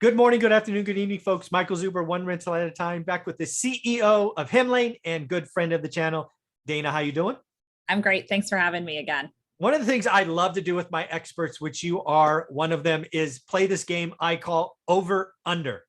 Good morning, good afternoon, good evening, folks. Michael Zuber, one rental at a time, back with the CEO of Hemlane and good friend of the channel, Dana. How you doing? I'm great. Thanks for having me again. One of the things I love to do with my experts, which you are one of them, is play this game I call over under.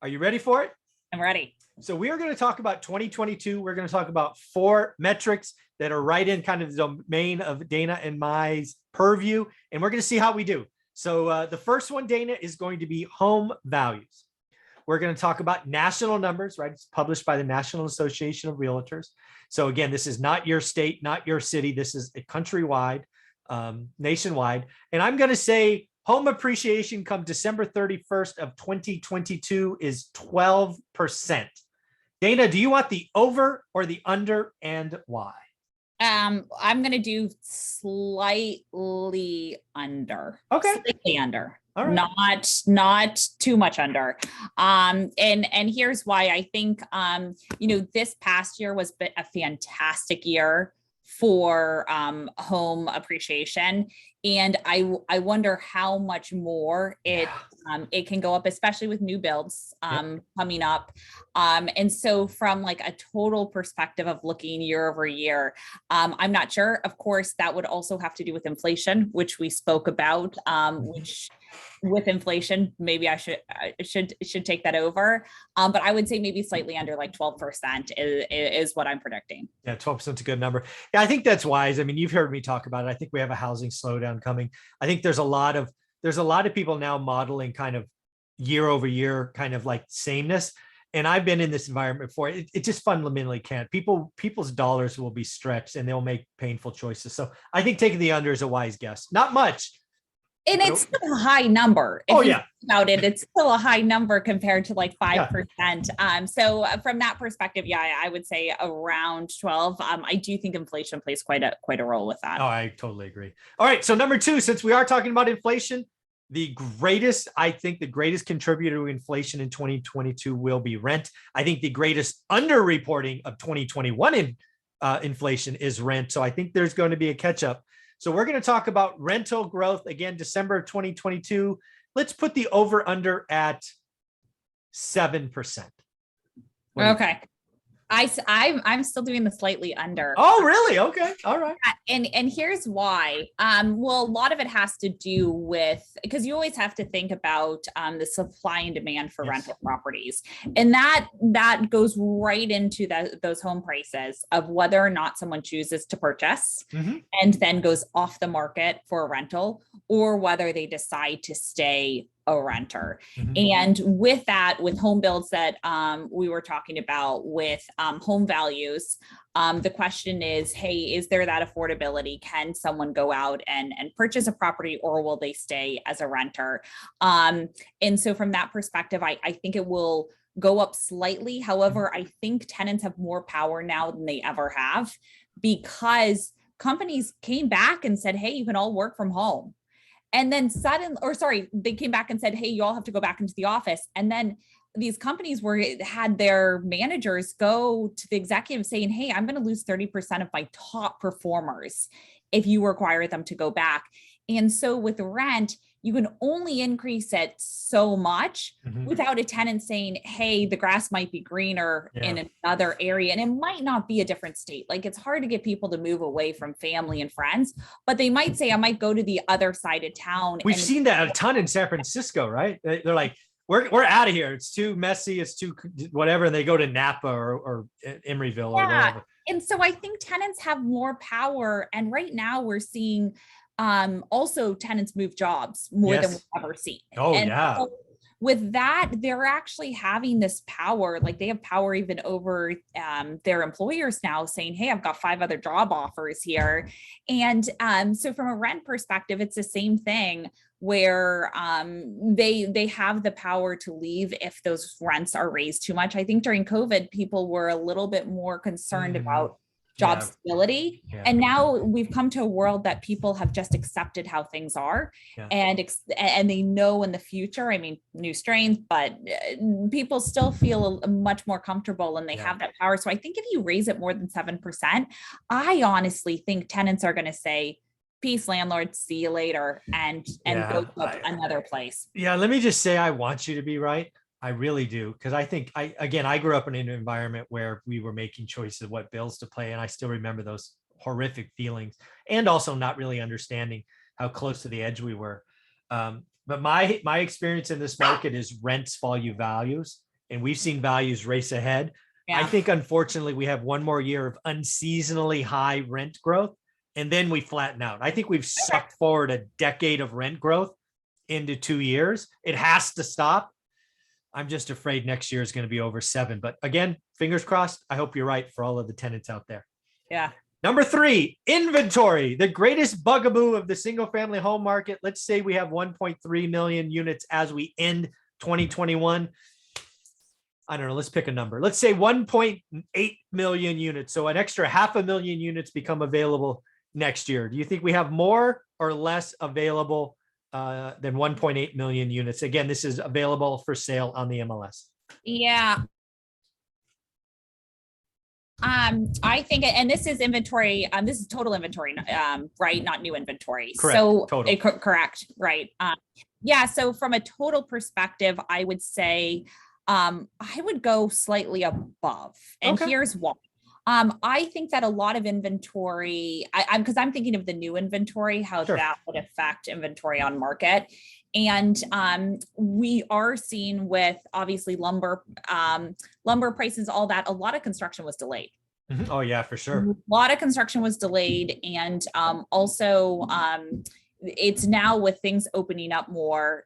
Are you ready for it? I'm ready. So we are going to talk about 2022. We're going to talk about 4 metrics that are right in kind of the domain of Dana and my purview, and we're going to see how we do. So the first one, Dana, is going to be home values. We're going to talk about national numbers, right? It's published by the National Association of Realtors. So again, this is not your state, not your city. This is a countrywide, nationwide. And I'm going to say home appreciation come December 31st of 2022 is 12%. Dana, do you want the over or the under, and why? I'm going to do slightly under. Okay. Slightly under. All right. Not too much under. And here's why. I think, this past year was a fantastic year for home appreciation. And I wonder how much more it can go up, especially with new builds coming up. And so from like a total perspective of looking year over year, I'm not sure. Of course, that would also have to do with inflation, which we spoke about, which with inflation, maybe I should take that over. But I would say maybe slightly under, like 12% is what I'm predicting. Yeah, 12% is a good number. Yeah, I think that's wise. I mean, you've heard me talk about it. I think we have a housing slowdown coming. I think there's a lot of people now modeling kind of year over year, kind of like sameness. And I've been in this environment before. It just fundamentally can't. People's dollars will be stretched and they'll make painful choices. So I think taking the under is a wise guess. Not much. And it's still a high number. If you think about it, it's still a high number compared to like 5%. Yeah. So from that perspective, I would say around 12. I do think inflation plays quite a role with that. Oh, I totally agree. All right. So number 2, since we are talking about inflation, the greatest contributor to inflation in 2022 will be rent. I think the greatest underreporting of 2021 inflation is rent. So I think there's going to be a catch up. So we're going to talk about rental growth again, December of 2022. Let's put the over under at 7%. Okay. I'm still doing the slightly under. Oh, really? Okay. All right. And here's why. Well, a lot of it has to do with, because you always have to think about the supply and demand for rental properties. And that goes right into those home prices of whether or not someone chooses to purchase and then goes off the market for a rental, or whether they decide to stay a renter. And with that, with home builds that we were talking about with home values, the question is, hey, is there that affordability? Can someone go out and purchase a property, or will they stay as a renter? And so from that perspective, I think it will go up slightly. However, I think tenants have more power now than they ever have, because companies came back and said, hey, you can all work from home. And then they came back and said, hey, you all have to go back into the office. And then these companies had their managers go to the executive saying, hey, I'm going to lose 30% of my top performers if you require them to go back. And so with rent, you can only increase it so much without a tenant saying, hey, the grass might be greener in another area. And it might not be a different state. Like, it's hard to get people to move away from family and friends, but they might say, I might go to the other side of town. We've seen that a ton in San Francisco, right? They're like, we're out of here. It's too messy. It's too whatever. And they go to Napa or Emeryville or wherever. And so I think tenants have more power. And right now we're seeing also tenants move jobs more than we've ever seen. So with that, they're actually having this power, like they have power even over their employers now, saying, hey, I've got 5 other job offers here. And so from a rent perspective, it's the same thing, where they have the power to leave if those rents are raised too much. I think during COVID, people were a little bit more concerned about job stability. And now we've come to a world that people have just accepted how things are and they know in the future, I mean, new strains, but people still feel much more comfortable and they have that power. So I think if you raise it more than 7%, I honestly think tenants are going to say, peace landlord, see you later, and Yeah, go to another place. Yeah, let me just say I want you to be right. I really do. Because I think I grew up in an environment where we were making choices of what bills to pay. And I still remember those horrific feelings and also not really understanding how close to the edge we were. But my experience in this market is rents follow values, and we've seen values race ahead. I Yeah. think unfortunately we have one more year of unseasonally high rent growth, and then we flatten out. I think we've sucked forward a decade of rent growth into 2 years. It has to stop. I'm just afraid next year is going to be over 7. But again, fingers crossed. I hope you're right for all of the tenants out there. Yeah. Number 3, inventory, the greatest bugaboo of the single family home market. Let's say we have 1.3 million units as we end 2021. I don't know. Let's pick a number. Let's say 1.8 million units. So an extra 500,000 units become available next year. Do you think we have more or less available than 1.8 million units? Again, this is available for sale on the MLS. Yeah. I think, and this is inventory, this is total inventory, right? Not new inventory. Correct. So Total. Correct. Right. Yeah. So from a total perspective, I would say, I would go slightly above, and Okay. here's why. I think that a lot of inventory, because I'm thinking of the new inventory, how Sure. that would affect inventory on market. And we are seeing with obviously lumber prices, all that, a lot of construction was delayed. Oh yeah, for sure. A lot of construction was delayed. And also it's now with things opening up more,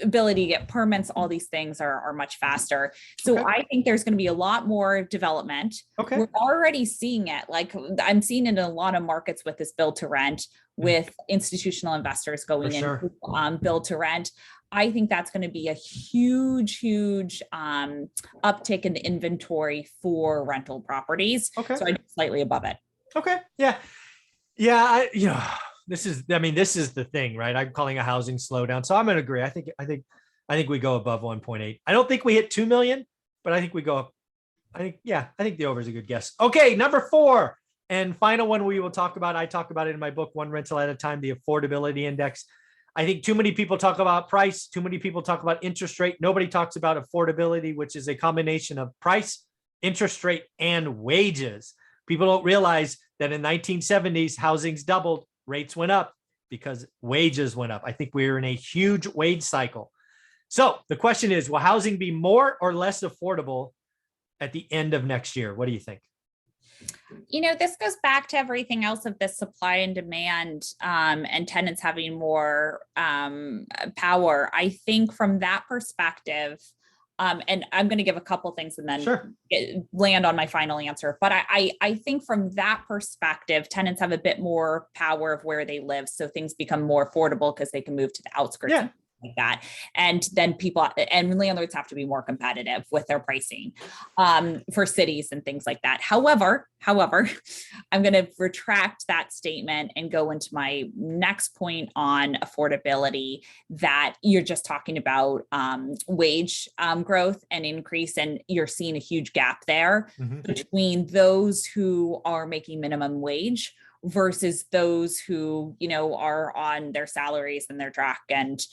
ability to get permits, all these things are much faster. So Okay. I think there's going to be a lot more development. Okay. We're already seeing it. Like I'm seeing it in a lot of markets with this build to rent, with institutional investors going in, sure. Build to rent. I think that's going to be a huge uptick in the inventory for rental properties. Okay. So I do slightly above it. Okay. Yeah. This is the thing, right? I'm calling a housing slowdown. So I'm going to agree. I think we go above 1.8. I don't think we hit 2 million, but I think we go up. I think the over is a good guess. Okay. Number 4 and final one we will talk about. I talk about it in my book, One Rental at a Time, the Affordability Index. I think too many people talk about price. Too many people talk about interest rate. Nobody talks about affordability, which is a combination of price, interest rate, and wages. People don't realize that in 1970s, housing's doubled, rates went up because wages went up. I think we're in a huge wage cycle. So the question is, will housing be more or less affordable at the end of next year? What do you think? This goes back to everything else of this supply and demand, and tenants having more power. I think from that perspective, and I'm going to give a couple things and then Sure. Land on my final answer. But I think from that perspective, tenants have a bit more power of where they live. So things become more affordable because they can move to the outskirts. Yeah. Like that. And then landlords have to be more competitive with their pricing for cities and things like that. However, I'm going to retract that statement and go into my next point on affordability, that you're just talking about wage growth and increase. And you're seeing a huge gap there between those who are making minimum wage versus those who, are on their salaries and their track and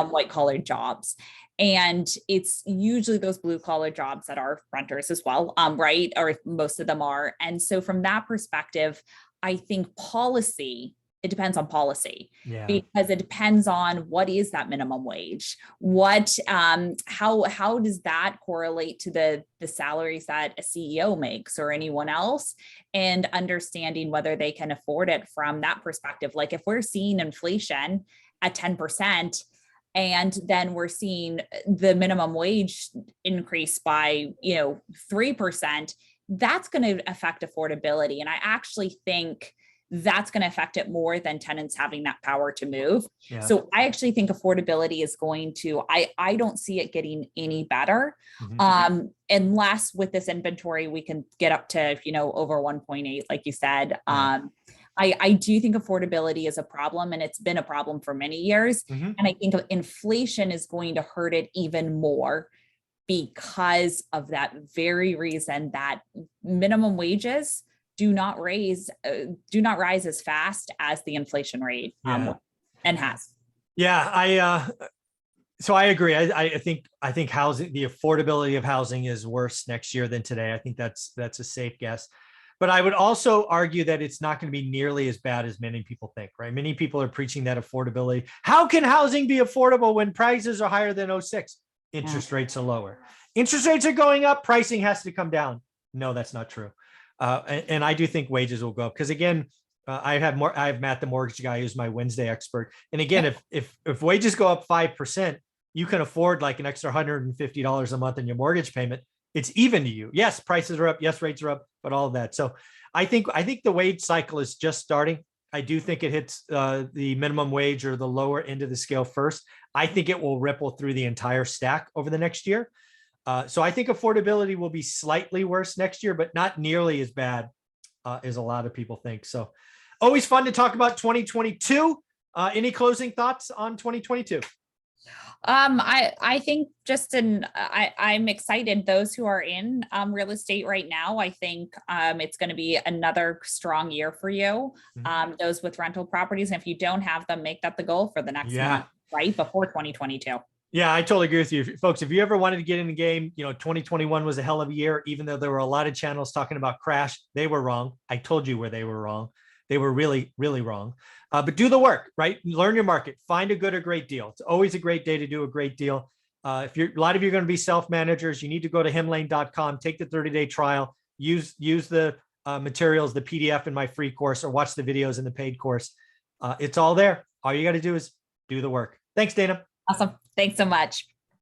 white collar jobs. And it's usually those blue collar jobs that are renters as well, right? Or most of them are. And so from that perspective, I think it depends on policy, because it depends on what is that minimum wage, how does that correlate to the salaries that a CEO makes or anyone else, and understanding whether they can afford it from that perspective. Like if we're seeing inflation at 10%, and then we're seeing the minimum wage increase by 3%, that's going to affect affordability. And I actually think that's going to affect it more than tenants having that power to move. Yeah. So I actually think affordability is going to, I don't see it getting any better unless with this inventory, we can get up to, over 1.8, like you said. Yeah. I do think affordability is a problem, and it's been a problem for many years. And I think inflation is going to hurt it even more because of that very reason, that minimum wages do not rise as fast as the inflation rate and has. Yeah, so I agree. I think housing, the affordability of housing is worse next year than today. I think that's a safe guess. But I would also argue that it's not going to be nearly as bad as many people think, right? Many people are preaching that affordability. How can housing be affordable when prices are higher than 06? Interest rates are lower. Interest rates are going up. Pricing has to come down. No, that's not true. And I do think wages will go up because, again, I have Matt, the mortgage guy, who's my Wednesday expert. And again, if wages go up 5%, you can afford like an extra $150 a month in your mortgage payment. It's even to you. Yes, prices are up. Yes, rates are up, but all of that. So I think the wage cycle is just starting. I do think it hits the minimum wage or the lower end of the scale first. I think it will ripple through the entire stack over the next year. So I think affordability will be slightly worse next year, but not nearly as bad as a lot of people think. So always fun to talk about 2022. Any closing thoughts on 2022? I think I'm excited. Those who are in real estate right now, I think it's going to be another strong year for you. Those with rental properties, and if you don't have them, make that the goal for the next month, right before 2022. Yeah, I totally agree with you, folks. If you ever wanted to get in the game, 2021 was a hell of a year. Even though there were a lot of channels talking about crash, they were wrong. I told you where they were wrong. They were really, really wrong. But do the work, right? Learn your market. Find a good or great deal. It's always a great day to do a great deal. A lot of you are going to be self-managers, you need to go to hemlane.com, take the 30-day trial, use the materials, the PDF in my free course, or watch the videos in the paid course. It's all there. All you got to do is do the work. Thanks, Dana. Awesome. Thanks so much.